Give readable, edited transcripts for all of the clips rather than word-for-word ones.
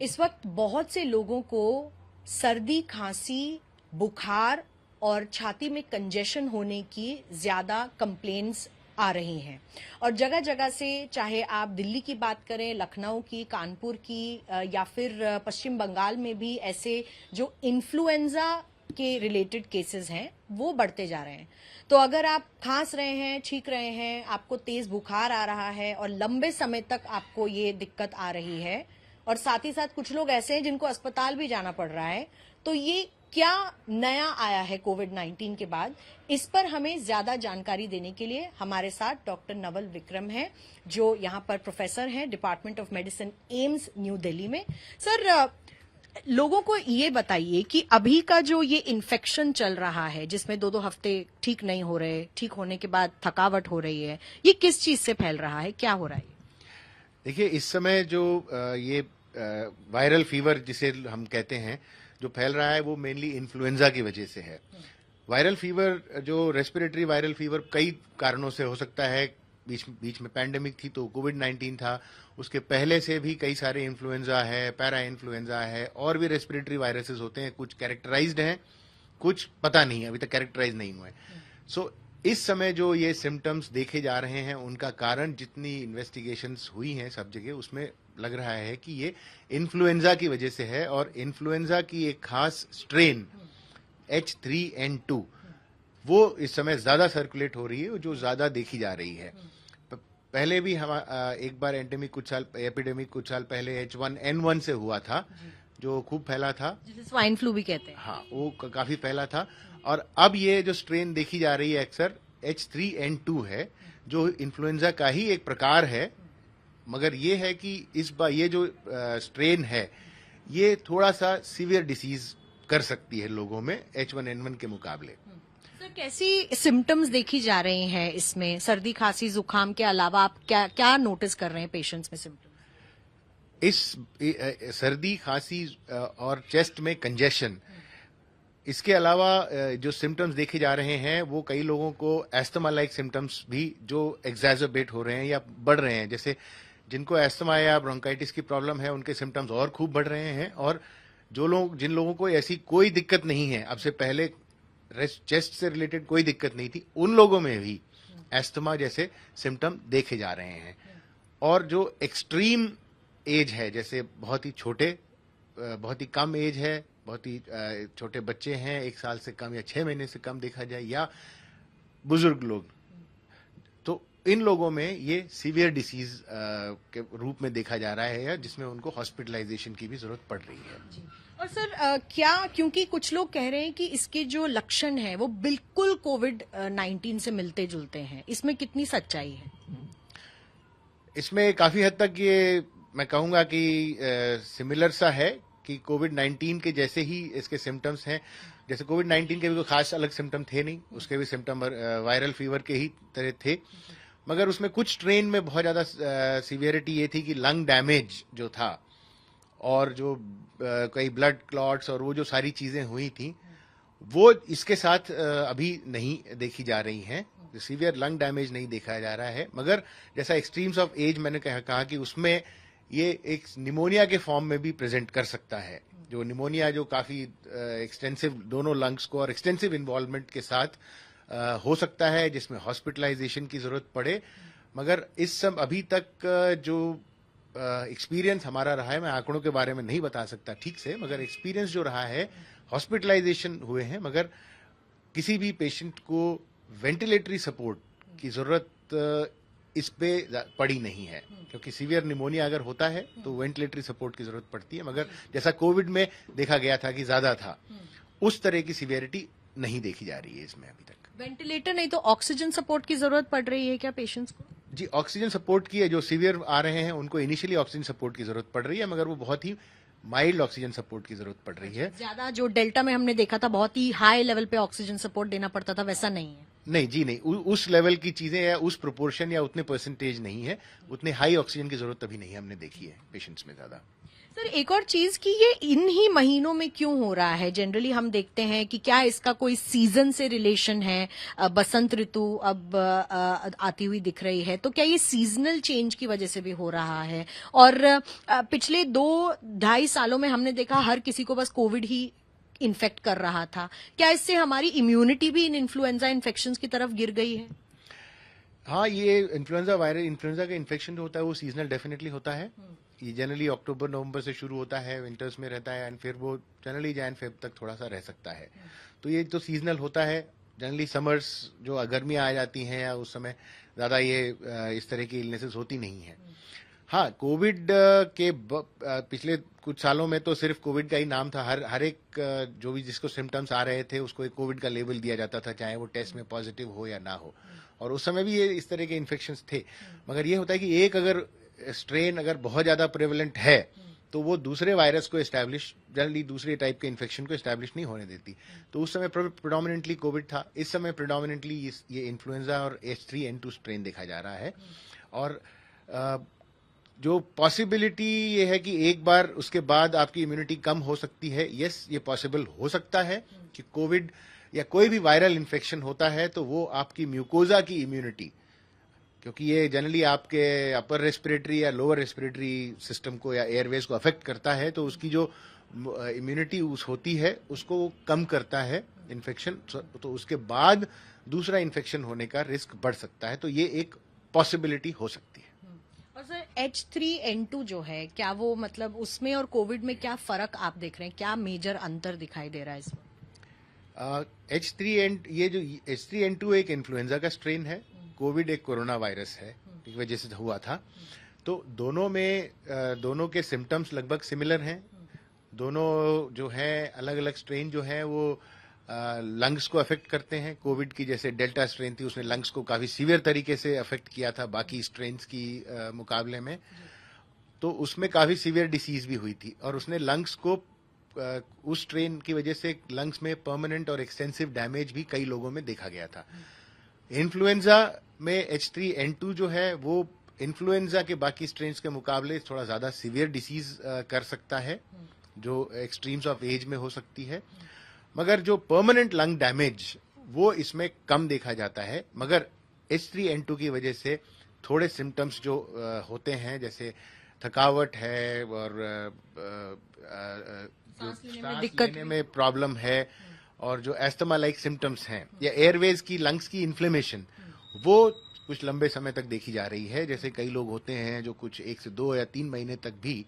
इस वक्त बहुत से लोगों को सर्दी, खांसी, बुखार और छाती में कंजेशन होने की ज्यादा कंप्लेन्स आ रही हैं और जगह जगह से, चाहे आप दिल्ली की बात करें, लखनऊ की, कानपुर की या फिर पश्चिम बंगाल में भी ऐसे जो इन्फ्लुएंजा के रिलेटेड केसेस हैं वो बढ़ते जा रहे हैं। तो अगर आप खांस रहे हैं, छींक रहे हैं, आपको तेज बुखार आ रहा है और लंबे समय तक आपको ये दिक्कत आ रही है और साथ ही साथ कुछ लोग ऐसे हैं जिनको अस्पताल भी जाना पड़ रहा है, तो ये क्या नया आया है कोविड-19 के बाद, इस पर हमें ज्यादा जानकारी देने के लिए हमारे साथ डॉक्टर नवल विक्रम हैं, जो यहाँ पर प्रोफेसर हैं department of medicine, AIIMS new Delhi में। सर, लोगों को ये बताइए कि अभी का जो ये इन्फेक्शन चल रहा है, जिसमें 2-2 हफ्ते ठीक नहीं हो रहे, ठीक होने के बाद थकावट हो रही है, ये किस चीज से फैल रहा है, क्या हो रहा है? देखिए, इस समय जो ये वायरल फीवर जिसे हम कहते हैं जो फैल रहा है, वो मेनली इन्फ्लुएंजा की वजह से है। वायरल फीवर, जो रेस्पिरेटरी वायरल फीवर कई कारणों से हो सकता है। बीच में पैंडेमिक थी तो कोविड-19 था, उसके पहले से भी कई सारे इन्फ्लुएंजा है, पैरा इन्फ्लुएंजा है, और भी रेस्पिरेटरी वायरसेस होते हैं। कुछ कैरेक्टराइज्ड हैं, कुछ पता नहीं है, अभी तक कैरेक्टराइज नहीं हुए। सो इस समय जो ये सिम्टम्स देखे जा रहे हैं, उनका कारण जितनी इन्वेस्टिगेशंस हुई हैं सब जगह, उसमें लग रहा है कि ये इन्फ्लुएंजा की वजह से है। और इन्फ्लुएंजा की एक खास स्ट्रेन H3N2 वो इस समय ज्यादा सर्कुलेट हो रही है, जो ज्यादा देखी जा रही है। पहले भी हम एक बार एपिडेमिक कुछ साल पहले H1N1 से हुआ था, जो खूब फैला था, जिसे स्वाइन फ्लू भी कहते हैं। हाँ, वो काफी फैला था। और अब ये जो स्ट्रेन देखी जा रही है अक्सर H3N2 है, जो इन्फ्लुएंजा का ही एक प्रकार है, मगर ये है कि इस बार ये जो स्ट्रेन है, ये थोड़ा सा सीवियर डिसीज कर सकती है लोगों में H1N1 के मुकाबले। सर, कैसी सिम्टम्स देखी जा रही हैं इसमें? सर्दी, खांसी, जुकाम के अलावा आप क्या नोटिस कर रहे हैं पेशेंट्स में सिम्टम्स? इस सर्दी, खांसी और चेस्ट में कंजेशन, इसके अलावा जो सिम्टम्स देखे जा रहे हैं, वो कई लोगों को एस्थमा लाइक सिम्टम्स भी जो एग्जैजर्बेट हो रहे हैं या बढ़ रहे हैं। जैसे जिनको एस्थमा या ब्रोंकाइटिस की प्रॉब्लम है, उनके सिम्टम्स और खूब बढ़ रहे हैं। और जिन लोगों को ऐसी कोई दिक्कत नहीं है, अब से पहले चेस्ट से रिलेटेड कोई दिक्कत नहीं थी, उन लोगों में भी एस्थमा जैसे सिम्टम देखे जा रहे हैं। और जो एक्सट्रीम एज है, जैसे बहुत ही छोटे, बहुत ही कम एज है, बहुत ही छोटे बच्चे हैं, 1 साल से कम या 6 महीने से कम देखा जाए, या बुजुर्ग लोग, तो इन लोगों में ये सीवियर डिसीज के रूप में देखा जा रहा है, या जिसमें उनको हॉस्पिटलाइजेशन की भी जरूरत पड़ रही है। और सर, क्योंकि कुछ लोग कह रहे हैं कि इसके जो लक्षण हैं वो बिल्कुल कोविड-19 से मिलते जुलते हैं, इसमें कितनी सच्चाई है? इसमें काफी हद तक ये मैं कहूंगा कि सिमिलर सा है कि कोविड-19 के जैसे ही इसके सिम्टम्स हैं। जैसे कोविड-19 के भी कोई खास अलग सिम्टम थे नहीं, उसके भी सिम्टम वायरल फीवर के ही तरह थे, मगर उसमें कुछ स्ट्रेन में बहुत ज्यादा सीवियरिटी ये थी कि लंग डैमेज जो था, और जो कई ब्लड क्लॉट्स और वो जो सारी चीजें हुई थी, वो इसके साथ अभी नहीं देखी जा रही हैं। सीवियर लंग डैमेज नहीं देखा जा रहा है, मगर जैसा एक्सट्रीम्स ऑफ एज मैंने कहा कि उसमें ये एक निमोनिया के फॉर्म में भी प्रेजेंट कर सकता है। जो निमोनिया जो काफी एक्सटेंसिव, दोनों लंग्स को और एक्सटेंसिव इन्वॉल्वमेंट के साथ हो सकता है, जिसमें हॉस्पिटलाइजेशन की जरूरत पड़े। मगर इस सब अभी तक जो एक्सपीरियंस हमारा रहा है, मैं आंकड़ों के बारे में नहीं बता सकता ठीक से, मगर एक्सपीरियंस जो रहा है, हॉस्पिटलाइजेशन हुए हैं, मगर किसी भी पेशेंट को वेंटिलेटरी सपोर्ट की जरूरत इस पे पड़ी नहीं है। क्योंकि सीवियर निमोनिया अगर होता है तो वेंटिलेटरी सपोर्ट की जरूरत पड़ती है, मगर जैसा कोविड में देखा गया था कि ज्यादा था, उस तरह की सीवियरिटी नहीं देखी जा रही है इसमें अभी तक। वेंटिलेटर नहीं तो ऑक्सीजन सपोर्ट की जरूरत पड़ रही है क्या पेशेंट्स को? जी, ऑक्सीजन सपोर्ट की है, जो सीवियर आ रहे हैं उनको इनिशियली ऑक्सीजन सपोर्ट की जरूरत पड़ रही है, मगर वो बहुत ही माइल्ड ऑक्सीजन सपोर्ट की जरूरत पड़ रही है। ज्यादा जो डेल्टा में हमने देखा था बहुत ही हाई लेवल पे ऑक्सीजन सपोर्ट देना पड़ता था, वैसा नहीं है? नहीं जी, नहीं, उस लेवल की चीजें या उस प्रोपोर्शन या उतने परसेंटेज नहीं है, उतने हाई ऑक्सीजन की जरूरत अभी नहीं हमने देखी है पेशेंट्स में ज्यादा। सर एक और चीज कि ये इन ही महीनों में क्यों हो रहा है? जनरली हम देखते हैं कि क्या इसका कोई सीजन से रिलेशन है? बसंत ऋतु अब आती हुई दिख रही है, तो क्या ये सीजनल चेंज की वजह से भी हो रहा है? और पिछले 2-2.5 सालों में हमने देखा हर किसी को बस कोविड ही इन्फेक्ट कर रहा था। क्या इससे हमारी इम्यूनिटी भी इन इन्फ्लुएंजा इन्फेक्शंस की तरफ गिर गई है? हाँ, ये इन्फ्लुएंजा का इन्फेक्शन जो होता है वो सीजनल डेफिनेटली होता है। ये जनरली अक्टूबर नवंबर से शुरू होता है, विंटर्स में रहता है, एंड फिर वो जनरली जैन फेब तक थोड़ा सा रह सकता है। तो ये तो सीजनल होता है। जनरली समर्स जो गर्मियाँ आ जाती हैं या उस समय ज़्यादा ये इस तरह की इलनेसेस होती नहीं है। हाँ, कोविड के पिछले कुछ सालों में तो सिर्फ कोविड का ही नाम था। हर एक जो भी जिसको सिम्टम्स आ रहे थे उसको एक कोविड का लेबल दिया जाता था, चाहे वो टेस्ट में पॉजिटिव हो या ना हो। और उस समय भी ये इस तरह के इन्फेक्शंस थे। मगर ये होता है कि एक अगर स्ट्रेन अगर बहुत ज्यादा प्रेवलेंट है तो वो दूसरे वायरस को एस्टैब्लिश, जनरली दूसरे टाइप के इन्फेक्शन को एस्टैब्लिश नहीं होने देती। तो उस समय प्रेडोमिनेंटली कोविड था, इस समय प्रेडोमिनेंटली ये इन्फ्लुएंजा और H3N2 स्ट्रेन देखा जा रहा है। और जो पॉसिबिलिटी ये है कि एक बार उसके बाद आपकी इम्यूनिटी कम हो सकती है, यस ये पॉसिबल हो सकता है कि कोविड या कोई भी वायरल इन्फेक्शन होता है तो वो आपकी म्यूकोजा की इम्यूनिटी, क्योंकि ये जनरली आपके अपर रेस्पिरेटरी या लोअर रेस्पिरेटरी सिस्टम को या एयरवेज को अफेक्ट करता है, तो उसकी जो इम्यूनिटी होती है उसको कम करता है इन्फेक्शन। तो उसके बाद दूसरा इन्फेक्शन होने का रिस्क बढ़ सकता है। तो ये एक पॉसिबिलिटी हो सकती है। और सर H3N2 जो है, क्या वो मतलब उसमें और कोविड में क्या फर्क आप देख रहे हैं? क्या मेजर अंतर दिखाई दे रहा है इसमें? ये जो H3N2 एक इन्फ्लुएंजा का स्ट्रेन है, कोविड एक कोरोना वायरस है, इस वजह से हुआ था। तो दोनों के सिम्टम्स लगभग सिमिलर हैं। दोनों जो है अलग अलग स्ट्रेन जो है वो लंग्स को अफेक्ट करते हैं। कोविड की जैसे डेल्टा स्ट्रेन थी उसने लंग्स को काफी सीवियर तरीके से अफेक्ट किया था बाकी स्ट्रेन्स की मुकाबले में। तो उसमें काफी सीवियर डिसीज भी हुई थी और उसने लंग्स को उस स्ट्रेन की वजह से लंग्स में परमानेंट और एक्सटेंसिव डैमेज भी कई लोगों में देखा गया था। इन्फ्लुएंजा में H3N2 जो है वो इन्फ्लुएंजा के बाकी स्ट्रेन्स के मुकाबले थोड़ा ज्यादा सीवियर डिसीज कर सकता है, जो एक्सट्रीम्स ऑफ एज में हो सकती है। मगर जो परमानेंट लंग डैमेज वो इसमें कम देखा जाता है। मगर H3N2 की वजह से थोड़े सिम्टम्स जो होते हैं, जैसे थकावट है और सांस लेने में प्रॉब्लम है और जो एस्थमा लाइक सिम्टम्स हैं या एयरवेज की लंग्स की इन्फ्लेमेशन, वो कुछ लंबे समय तक देखी जा रही है। जैसे कई लोग होते हैं जो कुछ 1 से 2 या 3 महीने तक भी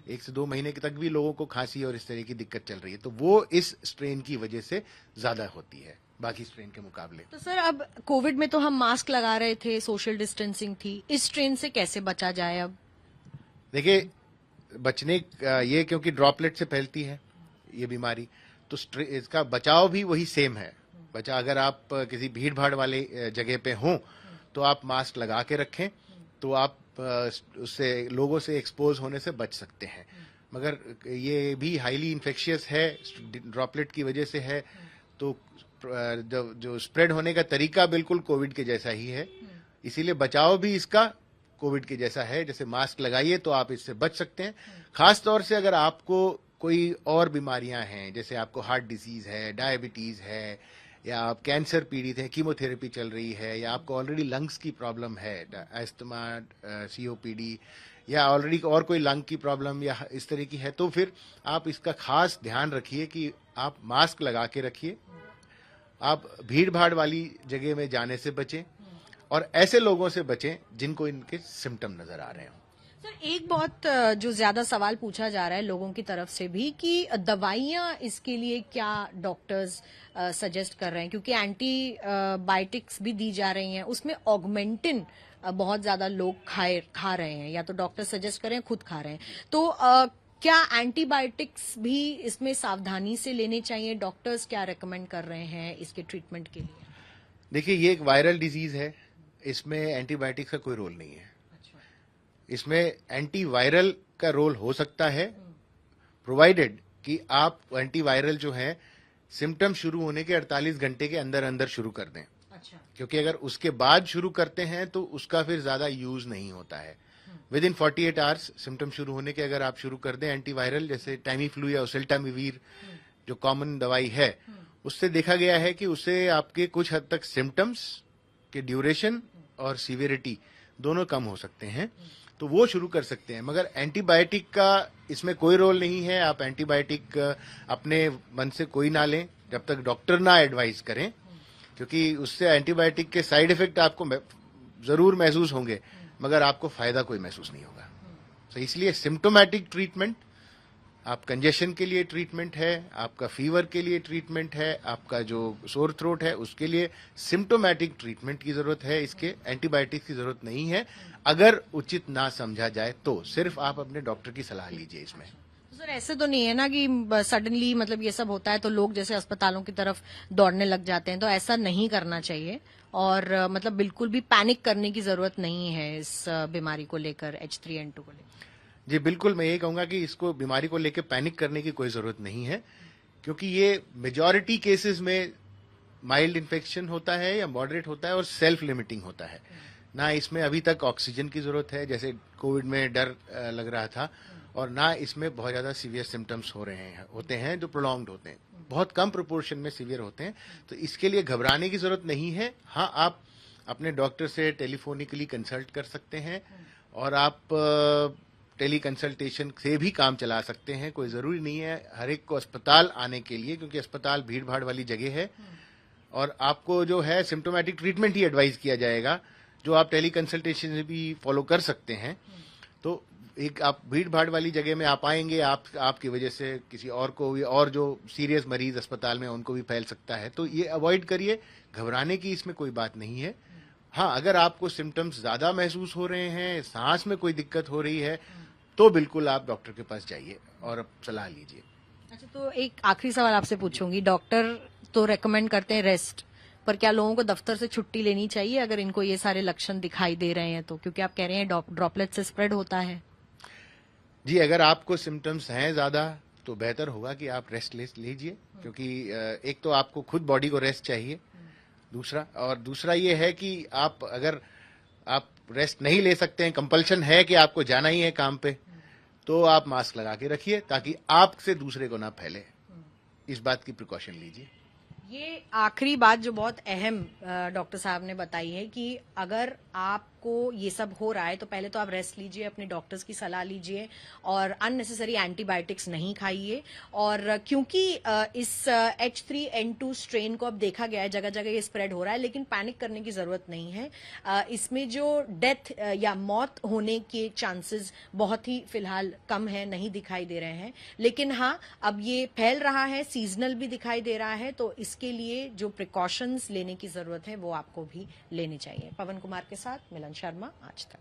1 से 2 महीने तक भी लोगों को खांसी और इस तरह की दिक्कत चल रही है। तो वो इस स्ट्रेन की वजह से ज्यादा होती है बाकी स्ट्रेन के मुकाबले। तो सर अब कोविड में तो हम मास्क लगा रहे थे, सोशल डिस्टेंसिंग थी, इस स्ट्रेन से कैसे बचा जाए? अब देखिए, ये क्योंकि ड्रॉपलेट से फैलती है ये बीमारी, तो इसका बचाव भी वही सेम है। अगर आप किसी भीड़ भाड़ वाले जगह पे हों तो आप मास्क लगा के रखें, तो आप उससे लोगों से एक्सपोज होने से बच सकते हैं। मगर ये भी हाईली इन्फेक्शियस है, ड्रॉपलेट की वजह से है, तो जो स्प्रेड होने का तरीका बिल्कुल कोविड के जैसा ही है। इसीलिए बचाव भी इसका कोविड के जैसा है। जैसे मास्क लगाइए तो आप इससे बच सकते हैं। खास तौर से अगर आपको कोई और बीमारियां हैं, जैसे आपको हार्ट डिजीज है, डायबिटीज है, या आप कैंसर पीड़ित हैं, कीमोथेरेपी चल रही है, या आपको ऑलरेडी लंग्स की प्रॉब्लम है, अस्थमा, COPD, या ऑलरेडी और कोई लंग की प्रॉब्लम या इस तरह की है, तो फिर आप इसका खास ध्यान रखिए कि आप मास्क लगा के रखिए, आप भीड़ भाड़ वाली जगह में जाने से बचें और ऐसे लोगों से बचें जिनको इनके सिम्टम नजर आ रहे हों। सर एक बहुत जो ज्यादा सवाल पूछा जा रहा है लोगों की तरफ से भी कि दवाइयां इसके लिए क्या डॉक्टर्स सजेस्ट कर रहे हैं, क्योंकि एंटीबायोटिक्स भी दी जा रही हैं, उसमें ऑगमेंटिन बहुत ज्यादा लोग खा रहे हैं, या तो डॉक्टर सजेस्ट कर रहे हैं, खुद खा रहे हैं। तो क्या एंटीबायोटिक्स भी इसमें सावधानी से लेने चाहिए? डॉक्टर्स क्या रेकमेंड कर रहे हैं इसके ट्रीटमेंट के लिए? देखिए, ये एक वायरल डिजीज है, इसमें एंटीबायोटिक्स का कोई रोल नहीं है। इसमें एंटीवायरल का रोल हो सकता है, प्रोवाइडेड कि आप एंटीवायरल जो है सिम्टम शुरू होने के 48 घंटे के अंदर अंदर शुरू कर दें। क्योंकि अगर उसके बाद शुरू करते हैं तो उसका फिर ज्यादा यूज नहीं होता है। विद इन 48 आवर्स सिम्टम शुरू होने के अगर आप शुरू कर दें एंटीवायरल जैसे टाइमीफ्लू या ओसेल्टामिवीर जो कॉमन दवाई है, उससे देखा गया है कि उससे आपके कुछ हद तक सिम्टम्स के ड्यूरेशन और सीवियरिटी दोनों कम हो सकते हैं, तो वो शुरू कर सकते हैं। मगर एंटीबायोटिक का इसमें कोई रोल नहीं है। आप एंटीबायोटिक अपने मन से कोई ना लें जब तक डॉक्टर ना एडवाइस करें, क्योंकि उससे एंटीबायोटिक के साइड इफेक्ट आपको जरूर महसूस होंगे मगर आपको फायदा कोई महसूस नहीं होगा। तो इसलिए सिम्टोमेटिक ट्रीटमेंट, आप कंजेशन के लिए ट्रीटमेंट है, आपका फीवर के लिए ट्रीटमेंट है, आपका जो सोर थ्रोट है उसके लिए सिम्टोमेटिक ट्रीटमेंट की जरूरत है, इसके एंटीबायोटिक्स की जरूरत नहीं है। अगर उचित ना समझा जाए तो सिर्फ आप अपने डॉक्टर की सलाह लीजिए इसमें। सर ऐसे तो नहीं है ना कि सडनली मतलब ये सब होता है तो लोग जैसे अस्पतालों की तरफ दौड़ने लग जाते हैं, तो ऐसा नहीं करना चाहिए और मतलब बिल्कुल भी पैनिक करने की जरूरत नहीं है इस बीमारी को लेकर, H3N2 को लेकर। जी बिल्कुल, मैं यही कहूंगा कि इसको बीमारी को लेकर पैनिक करने की कोई जरूरत नहीं है, क्योंकि ये मेजॉरिटी केसेस में माइल्ड इन्फेक्शन होता है या मॉडरेट होता है और सेल्फ लिमिटिंग होता है। ना इसमें अभी तक ऑक्सीजन की जरूरत है जैसे कोविड में डर लग रहा था, और ना इसमें बहुत ज्यादा सीवियर सिम्टम्स होते हैं जो प्रोलॉन्ग्ड होते हैं, बहुत कम प्रोपोर्शन में सीवियर होते हैं। तो इसके लिए घबराने की जरूरत नहीं है। हाँ, आप अपने डॉक्टर से टेलीफोनिकली कंसल्ट कर सकते हैं और आप टेली कंसल्टेशन से भी काम चला सकते हैं। कोई जरूरी नहीं है हर एक को अस्पताल आने के लिए, क्योंकि अस्पताल भीड़ भाड़ वाली जगह है और आपको जो है सिम्टोमेटिक ट्रीटमेंट ही एडवाइस किया जाएगा, जो आप टेली कंसल्टेशन से भी फॉलो कर सकते हैं। तो एक आप भीड़ भाड़ वाली जगह में आप आएंगे, आपकी वजह से किसी और को भी, और जो सीरियस मरीज अस्पताल में उनको भी फैल सकता है, तो ये अवॉइड करिए। घबराने की इसमें कोई बात नहीं है। हाँ, अगर आपको सिम्टम्स ज्यादा महसूस हो रहे हैं, सांस में कोई दिक्कत हो रही है, तो बिल्कुल आप डॉक्टर के पास जाइए और सलाह लीजिए। अच्छा, तो एक आखिरी सवाल आपसे पूछूंगी। डॉक्टर तो रेकमेंड करते हैं रेस्ट, पर क्या लोगों को दफ्तर से छुट्टी लेनी चाहिए अगर इनको ये सारे लक्षण दिखाई दे रहे हैं तो? क्योंकि आप कह रहे हैं ड्रॉपलेट से स्प्रेड होता है। जी, अगर आपको सिम्टम्स हैं ज्यादा तो बेहतर होगा कि आप रेस्ट लीजिए, क्योंकि एक तो आपको खुद बॉडी को रेस्ट चाहिए, दूसरा ये है कि अगर आप रेस्ट नहीं ले सकते हैं, कंपल्शन है कि आपको जाना ही है काम पे, तो आप मास्क लगा के रखिए ताकि आपसे दूसरे को ना फैले। इस बात की प्रिकॉशन लीजिए। ये आखिरी बात जो बहुत अहम डॉक्टर साहब ने बताई है कि अगर आपको ये सब हो रहा है तो पहले तो आप रेस्ट लीजिए, अपने डॉक्टर्स की सलाह लीजिए और अननेसेसरी एंटीबायोटिक्स नहीं खाइए। और क्योंकि इस H3N2 स्ट्रेन को अब देखा गया है, जगह जगह ये स्प्रेड हो रहा है, लेकिन पैनिक करने की जरूरत नहीं है। इसमें जो डेथ या मौत होने के चांसेस बहुत ही फिलहाल कम है, नहीं दिखाई दे रहे हैं। लेकिन हाँ, अब ये फैल रहा है, सीजनल भी दिखाई दे रहा है, तो इसके लिए जो प्रिकॉशंस लेने की जरूरत है वो आपको भी लेनी चाहिए। पवन कुमार के साथ मिलन शर्मा, आज तक।